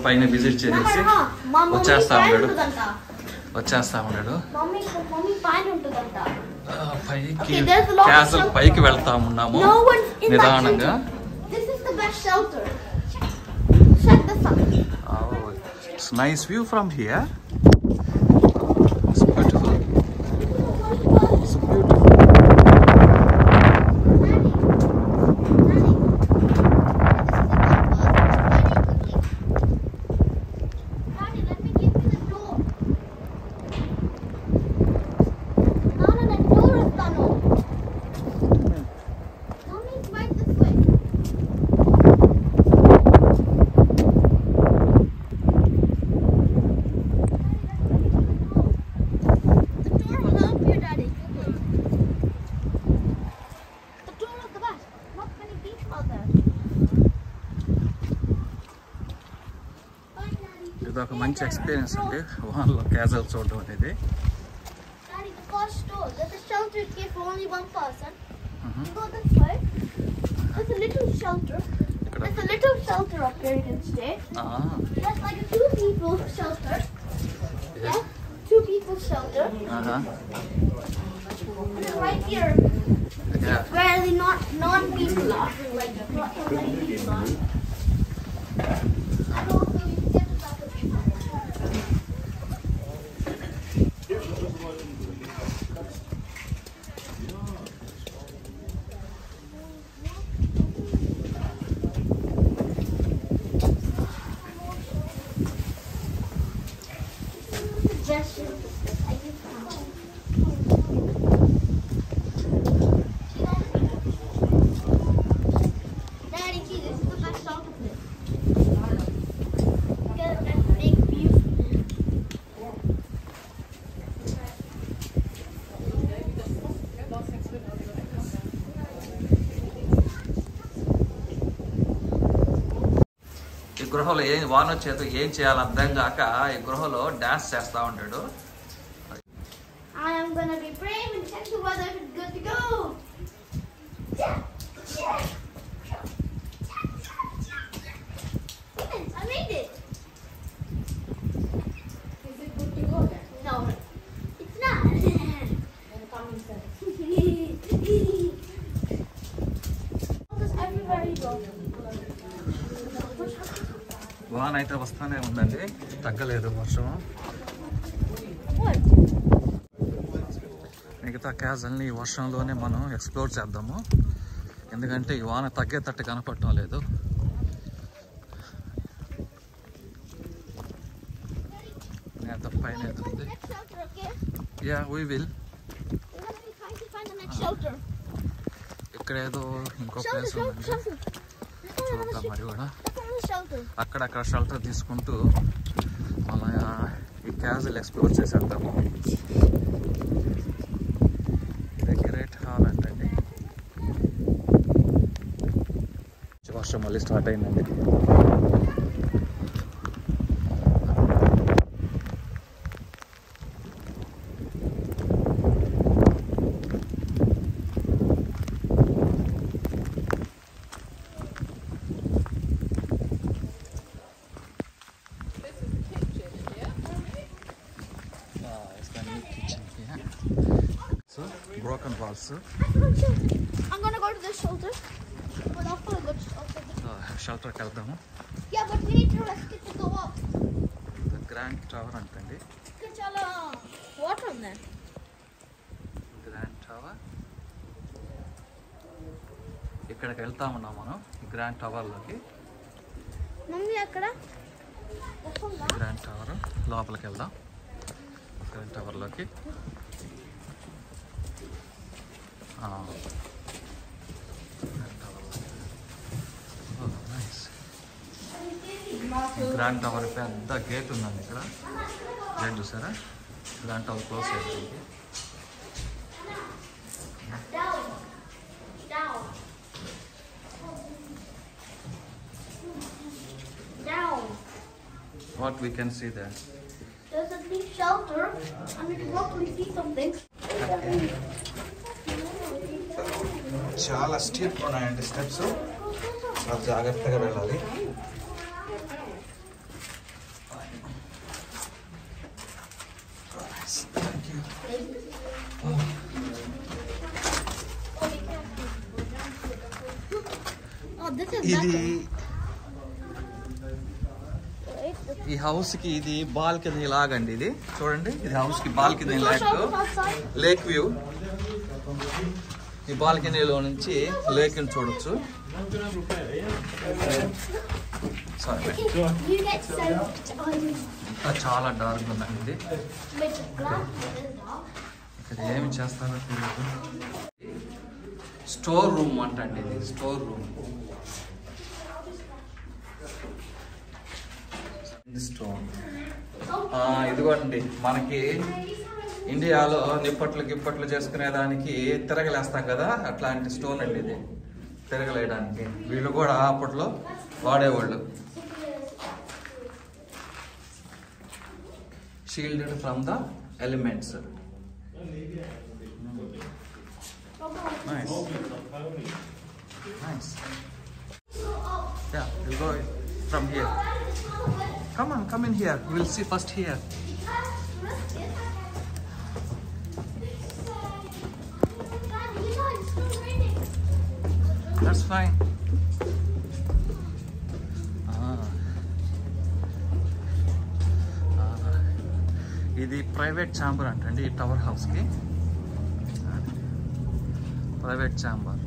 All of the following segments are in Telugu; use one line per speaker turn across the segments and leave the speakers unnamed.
పైన విజిట్ చేసి వచ్చేస్తా ఉన్నాడు పైకి వెళ్తా ఉన్నాము నిదానంగా. It's nice view from here. It's beautiful. It's beautiful. ఇది ఒక మంచి ఎక్స్పీరియన్స్ అండి వాన్లో క్యాజువల్ చూడడం అనేది. ఈ గృహలో ఏం వాన వచ్చేదో ఏం చేయాలో అర్థం కాక ఈ గృహలో డాన్స్ చేస్తా ఉంటాడు. వాన అయితే వస్తానే ఉందండి, తగ్గలేదు వర్షం. మిగతా క్యాజువల్ని ఈ వర్షంలోనే మనం ఎక్స్ప్లోర్ చేద్దాము, ఎందుకంటే ఈ వాన తగ్గేటట్టు కనపడటం లేదు. నేత పైన ఎదురుంది. Yeah we will. ఇక్కడ ఏదో ఇంకో ప్లేస్ ఉందండి, చూద్దాం మరి కూడా. అక్కడక్కడ షెల్టర్ తీసుకుంటూ మన ఈ క్యాజువల్ ఎక్స్ప్లోర్ చేసేద్దాము. ఇది గ్రేట్ హాల్ అంటండి. వర్షం మళ్ళీ స్టార్ట్ అయిందండి. Broken walls.
I'm gonna go to the shelter. Well, I'll go to shelter.
Shelter కి వెళ్దాము.
Yeah, but we need to risk it to go up.
The Grand Tower అంటండి.
ఇక్కడ చాలా వాటర్ ఉంది.
Grand Tower. ఇక్కడికి వెళ్తా ఉన్నాం మనం ఈ గ్రాండ్ టవర్ లోకి.
మమ్మీ అక్కడ
గ్రాండ్ టవర్ లోపలికి వెళ్దాం. గ్రాండ్ టవర్ లోకి గ్రాండ్ టవర్ పెద్ద గేట్ ఉందండి ఇక్కడ. గేట్ చూసారా? గ్రాండ్ టవర్ క్లోజ్ అయిపోయింది. What we can see there?
There's a big shelter, and we can hopefully see something.
చాలా స్టీప్ ఉన్నాయండి స్టెప్స్, చాలా జాగ్రత్తగా వెళ్ళాలి. Thank you.
Oh, this is
ఇది
better.
ఈ హౌస్ కి ఇది బాల్కనీ లాగండి. ఇది చూడండి, ఇది హౌస్ కి బాల్కనీ
Let's
లాగ్
go show outside.
Lake view. ఈ బాల్కనీలో నుంచి లేక్ ని చూడొచ్చు. Sorry,
You get soaked.
ఇంకా చాలా డార్క్ ఉందండి ఇది.
With glass.
ఇక్కడ ఏమి చేస్తారో తెలియదు. స్టోర్ రూమ్ అంటండి ఇది, స్టోర్ రూమ్. ఇదిగోండి, మనకి ఇండియాలో నిప్పట్లు గిప్పట్లు చేసుకునే దానికి తిరగలేస్తాం కదా, అట్లాంటి స్టోన్ అండి ఇది, తిరగలేయడానికి. వీళ్ళు కూడా అప్పట్లో వాడేవాళ్ళు. Shielded from the elements. Nice. Nice. Yeah, we'll go from here. Come on, come in here. We'll see first here. That's fine. ఇది ప్రైవేట్ ఛాంబర్ అంటండి ఈ టవర్ హౌస్కి. Private chamber.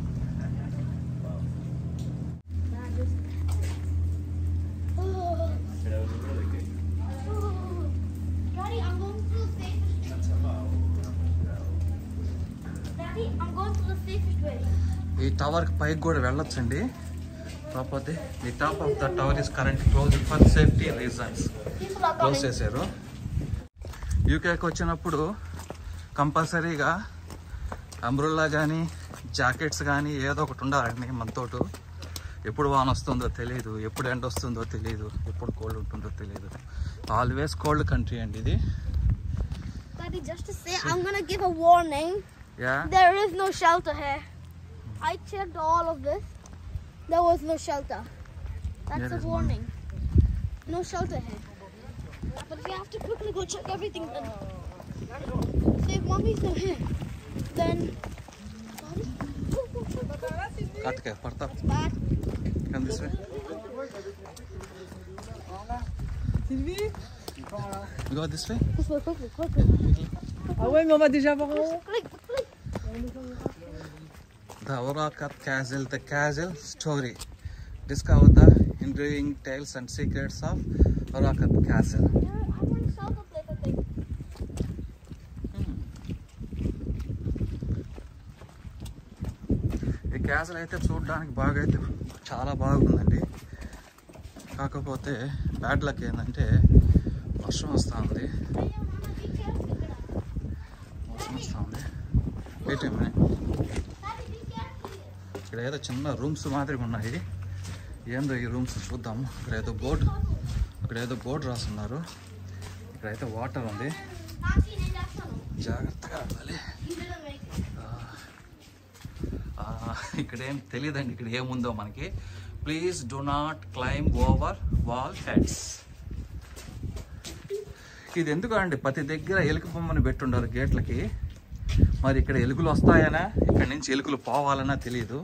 ఈ టవర్ పైకి కూడా వెళ్ళొచ్చండి, కాకపోతే the top of the tower is current close for safety reasons. Close చేశారు. యూకేకి వచ్చినప్పుడు కంపల్సరీగా అంబ్రెల్లా కానీ జాకెట్స్ కానీ ఏదో ఒకటి ఉండాలండి మనతోటి. ఎప్పుడు వాన వస్తుందో తెలియదు, ఎప్పుడు ఎండ వస్తుందో తెలియదు, ఎప్పుడు కోల్డ్ ఉంటుందో తెలియదు. ఆల్వేస్ కోల్డ్ కంట్రీ అండి ఇది.
Daddy, just to say, I'm gonna give a warning.
Yeah.
There is no shelter here. I checked all of this. There was no shelter. That's
There
a
is
warning. No shelter here. But we have to quickly go check everything then. So if mommy's not here, then...
Katka, Partap,
It's bad.
come this way. You go this way.
Quickly.
Ah ouais, mais on va déjà voir en haut.
Quick.
The Orakat Castle, the castle story. Discover the intriguing tales and secrets of Orakat Castle.
Yeah, I want shelter place, I think.
ఈ క్యాసిల్ అయితే చూడడానికి బాగా అయితే చాలా బాగుందండి. కాకపోతే బ్యాడ్ లక్ ఏంటంటే వర్షం వస్తూ ఉంది. ఇక్కడ ఏదో చిన్న రూమ్స్ మాదిరిగా ఉన్నాయి. ఏందో ఈ రూమ్స్ చూద్దాము. ఇక్కడ ఏదో బోర్డు రాస్తున్నారు. ఇక్కడైతే వాటర్ ఉంది, జాగ్రత్తగా వెళ్ళాలి. ఇక్కడ ఏం తెలియదండి, ఇక్కడ ఏముందో మనకి. Please do not claim over wall heads. ఇది ఎందుకండి ప్రతి దగ్గర ఎలుక బొమ్మను పెట్టుండారు గేట్లకి. మరి ఇక్కడ ఎలుకలు వస్తాయనా, ఇక్కడ నుంచి ఎలుకలు పోవాలన్నా తెలియదు.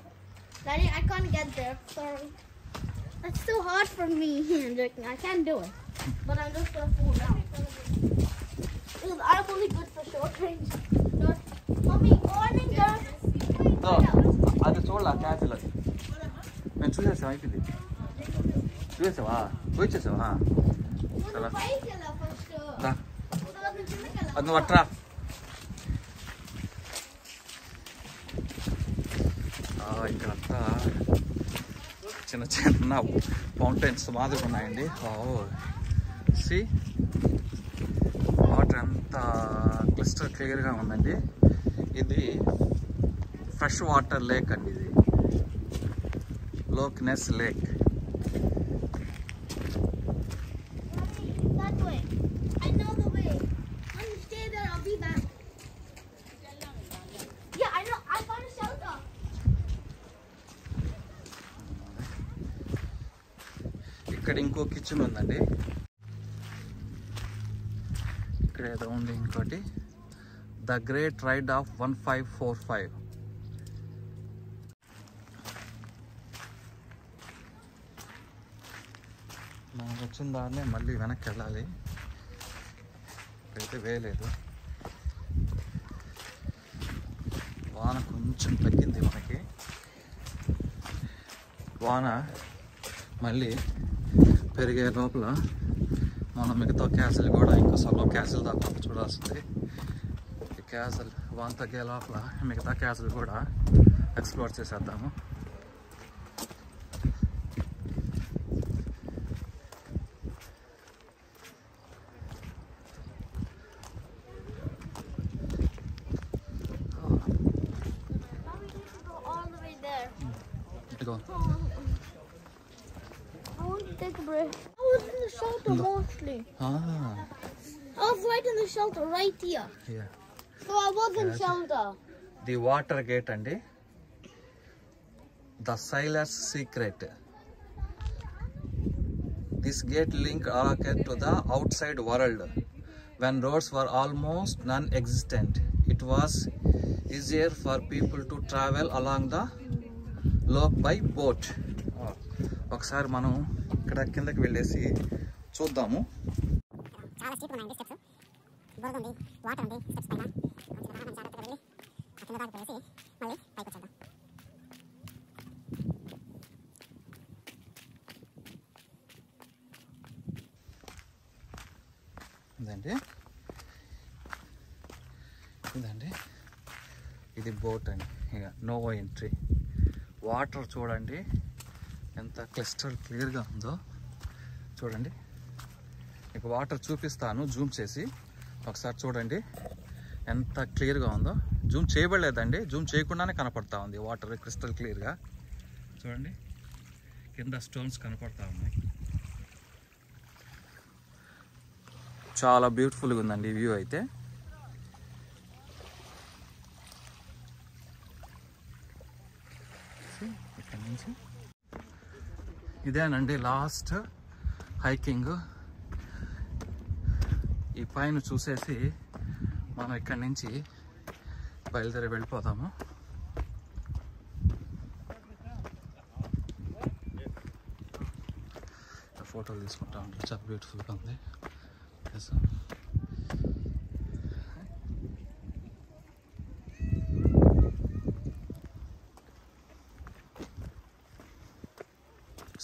Daddy, I can't get there. Sorry. That's too hard for me. I'm joking. I can't do it. But I'm just gonna fall down. Because I'm only good for short range. Mommy, warning girl.
అది చూడాల క్యాసిల్, అది నేను చూసేసావా? అయిపోయింది. చూసేసావా? వచ్చేసావా? చాలా అది నువ్వు అట్రా. ఇక్కడంతా చిన్న చిన్న ఫౌంటైన్స్ మాదిరి ఉన్నాయండి. సి వాటర్ ఎంత క్లిస్టర్ క్లియర్గా ఉందండి. ఇది ఫ్రెష్ వాటర్ లేక్ అండి, ఇది Loch Ness lake.
That way. I know the way. When you stay there, I'll be back. Yeah, I know. I found a shelter.
ఇక్కడ ఇంకో కిచెన్ ఉందండి. ఇక్కడ ఏదో ఉంది ఇంకోటి, ద గ్రేట్ రైడ్ ఆఫ్ 1545. మనం వచ్చిన దాన్నే మళ్ళీ వెనక్కి వెళ్ళాలి. ఇక్కడైతే వేయలేదు. వాన కొంచెం తగ్గింది మనకి. వాన మళ్ళీ పెరిగే లోపల మనం మిగతా క్యాసిల్ కూడా ఇంకా సగం క్యాసిల్ దాకా చూడాల్సింది. ఈ క్యాసిల్ వాన తగ్గే లోపల మిగతా క్యాసిల్ కూడా ఎక్స్ప్లోర్ చేసేద్దాము.
I want to take a break. I was in the shelter mostly. I was right in the shelter, right here.
Yeah.
So I was in shelter.
The water gate and the sailor's secret. This gate linked Arakat to the outside world. When roads were almost non-existent, it was easier for people to travel along the lock by boat. ఒకసారి మనం ఇక్కడ కిందకి వెళ్ళేసి చూద్దాము.
చాలా స్టీప్ ఉన్నాయండి స్టెప్స్. బురద ఉంది, వాటర్ ఉంది స్టెప్స్ పైన. మనం జాగ్రత్తగా వెళ్ళి ఆ కింద దాకా వెళ్ళేసి మళ్ళీ పైకి వచ్చేద్దాం.
ఇదండి ఇది బోట్ అండి. ఇక నో ఎంట్రీ. వాటర్ చూడండి ఎంత క్లిస్టర్ క్లియర్గా ఉందో చూడండి. ఇక వాటర్ చూపిస్తాను జూమ్ చేసి, ఒకసారి చూడండి ఎంత క్లియర్గా ఉందో. జూమ్ చేయబడలేదండి, జూమ్ చేయకుండానే కనపడతా ఉంది వాటర్ క్రిస్టల్ క్లియర్గా. చూడండి కింద స్టోన్స్ కనపడతా ఉన్నాయి. చాలా బ్యూటిఫుల్గా ఉందండి వ్యూ అయితే. ఇక్కడ నుంచి ఇదేనండి లాస్ట్ హైకింగ్. ఈ పైన చూసేసి మనం ఇక్కడి నుంచి బయలుదేరి వెళ్ళిపోతాము. ఫోటోలు తీసుకుంటా ఉంటాం, చాలా బ్యూటిఫుల్గా ఉంది.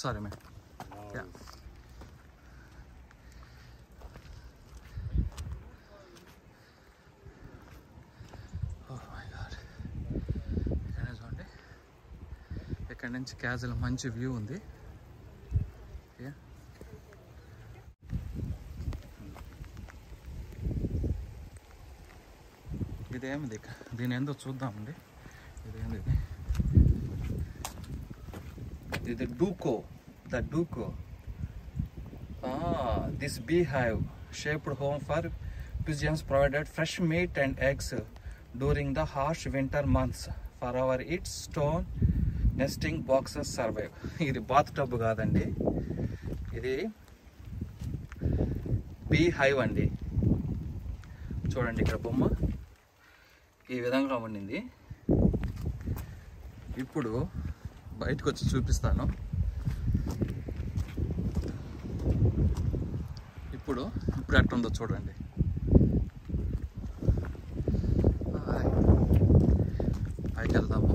Sorry, man. Yeah. Oh my God. ఇక్కడ చూడండి, ఇక్కడ నుంచి క్యాజువల్ మంచి వ్యూ ఉంది. ఇదేమిది, దీని ఏందో చూద్దామండి. ఇదేంది ఇది డూకో, the డూకో. This beehive shaped home for pigeons provided fresh meat and eggs during the harsh winter months. Forever its stone nesting boxes survive. ఇది బాత్ టబ్ కాదండి, ఇది బీహైవ్ అండి. చూడండి ఇక్కడ బొమ్మ ఈ విధంగా ఉండింది. ఇప్పుడు బయటకు వచ్చి చూపిస్తాను. ఇప్పుడు ఎట్టుందో చూడండి. పైకి వెళ్దాము.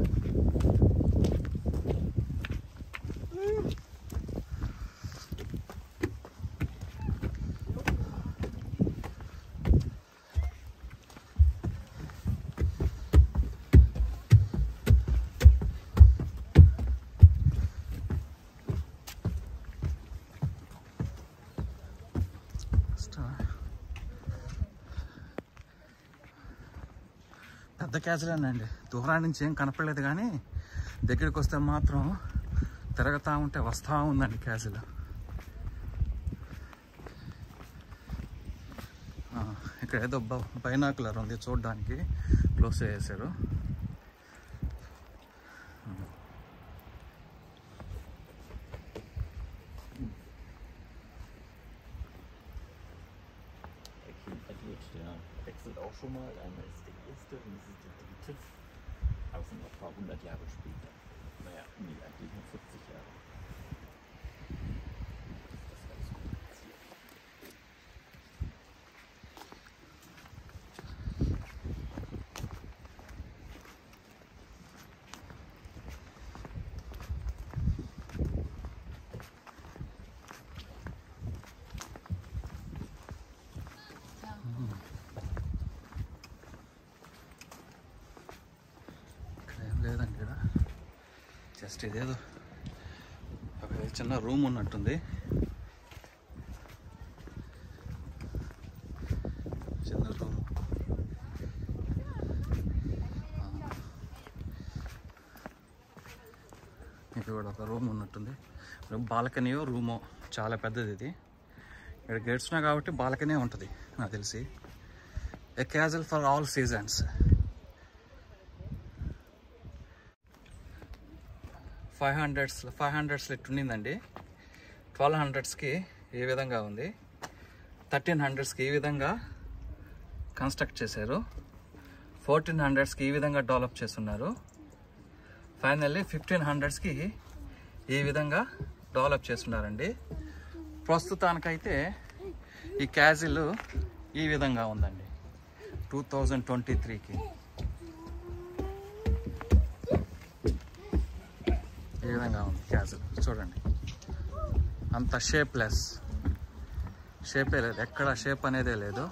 పెద్ద క్యాజులేనండి, దూరం నుంచి ఏం కనపడలేదు, కానీ దగ్గరికి వస్తే మాత్రం తిరగతా ఉంటే వస్తూ ఉందండి క్యాజులు. ఇక్కడ ఏదో బైనాకులర్ ఉంది చూడడానికి, క్లోజ్ చేసేసారు.
auch schon mal. Einmal ist der erste und das ist der dritte. Aber es sind noch ein paar 100 Jahre später. Naja, nee, eigentlich nur 40 Jahre. Das ist alles kompliziert.
లేదండి ఇక్కడ జస్ట్ ఇదేదో ఒక చిన్న రూమ్ ఉన్నట్టుంది. చిన్న రూమ్ ఇది కూడా ఒక రూమ్ ఉన్నట్టుంది. బాల్కనీయో రూమో చాలా పెద్దది ఇది. ఇక్కడ గేట్స్ ఉన్నాయి కాబట్టి బాల్కనీ ఉంటుంది నాకు తెలిసి. ఏ casual for all seasons. 500s ఇట్టు ఉండిందండి. 1200sకి ఈ విధంగా ఉంది. 1300sకి ఈ విధంగా కన్స్ట్రక్ట్ చేశారు. 1400sకి ఈ విధంగా డెవలప్ చేస్తున్నారు. ఫైనల్లీ 1500sకి ఈ విధంగా డెవలప్ చేస్తున్నారండి. ప్రస్తుతానికైతే ఈ క్యాజిల్ ఈ విధంగా ఉందండి 2023కి. ఈ విధంగా ఉంది క్యాజిల్. చూడండి, అంత షేపే లేదు, ఎక్కడ షేప్ అనేదే లేదు.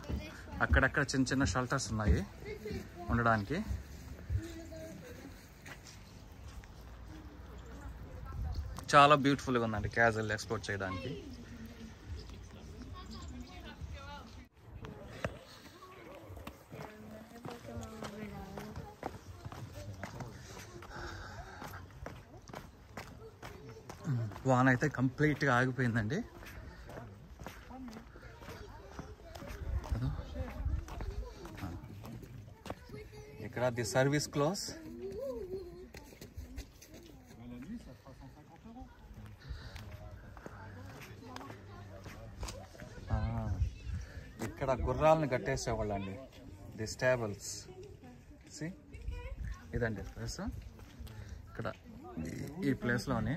అక్కడక్కడ చిన్న చిన్న షెల్టర్స్ ఉన్నాయి ఉండడానికి. చాలా బ్యూటిఫుల్గా ఉందండి క్యాజిల్ ఎక్స్పోర్ట్ చేయడానికి. వాన అయితే కంప్లీట్గా ఆగిపోయిందండి. ఇక్కడ ది సర్వీస్ క్లోజ్. ఇక్కడ గుర్రాలను కట్టేసేవాళ్ళండి, ది స్టేబుల్స్. ఇదండి ప్లేస్. ఇక్కడ ఈ ప్లేస్లోని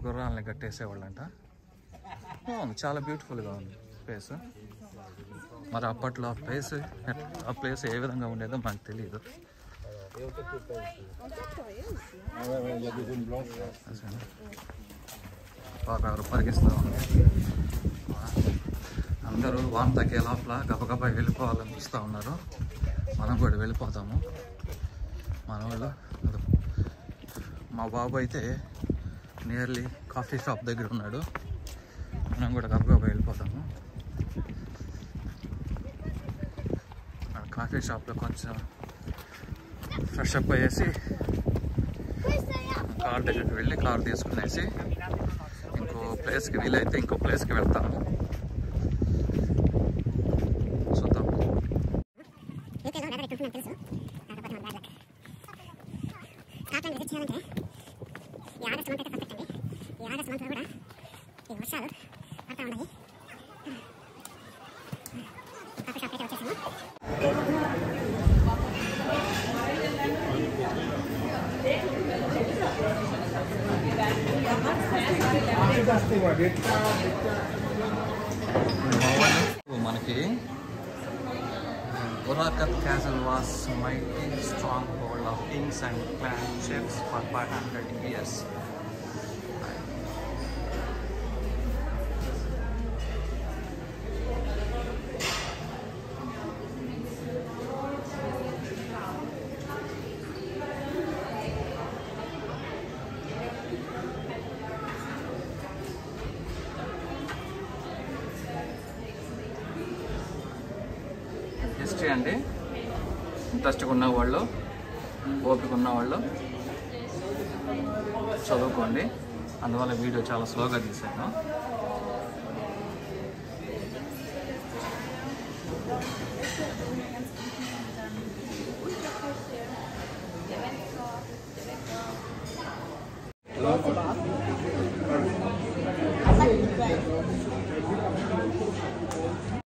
గుర్రాలని కట్టేసేవాళ్ళంట. బాగుంది, చాలా బ్యూటిఫుల్గా ఉంది ప్లేస్. మరి అప్పట్లో ఆ ప్లేస్ ఏ విధంగా ఉండేదో మనకు తెలియదు. బాగా ఎవరు పరిగిస్తూ ఉన్నారు. అందరూ వాన తగ్గే లోపల గబగబా వెళ్ళిపోవాలనిపిస్తూ ఉన్నారు. మనం కూడా వెళ్ళిపోతాము. మన వాళ్ళు, మా బాబు అయితే నియర్లీ కాఫీ షాప్ దగ్గర ఉన్నాడు. మనం కూడా గబగబా వెళ్ళిపోతాము. కాఫీ షాప్లో కొంచెం ఫ్రెష్ అప్ అయ్యేసి కార్ దగ్గరికి వెళ్ళి కార్ తీసుకునేసి ఇంకో ప్లేస్కి వీలైతే ఇంకో ప్లేస్కి వెళ్తాము. చూద్దాం. మనకి Burakat Castle was a mighty stronghold of kings and clan chiefs for 500 years. History అండి. ఇంట్రెస్ట్గా ఉన్నవాళ్ళు, ఓపిక ఉన్నవాళ్ళు చదువుకోండి. అందువల్ల వీడియో చాలా స్లోగా తీసాను.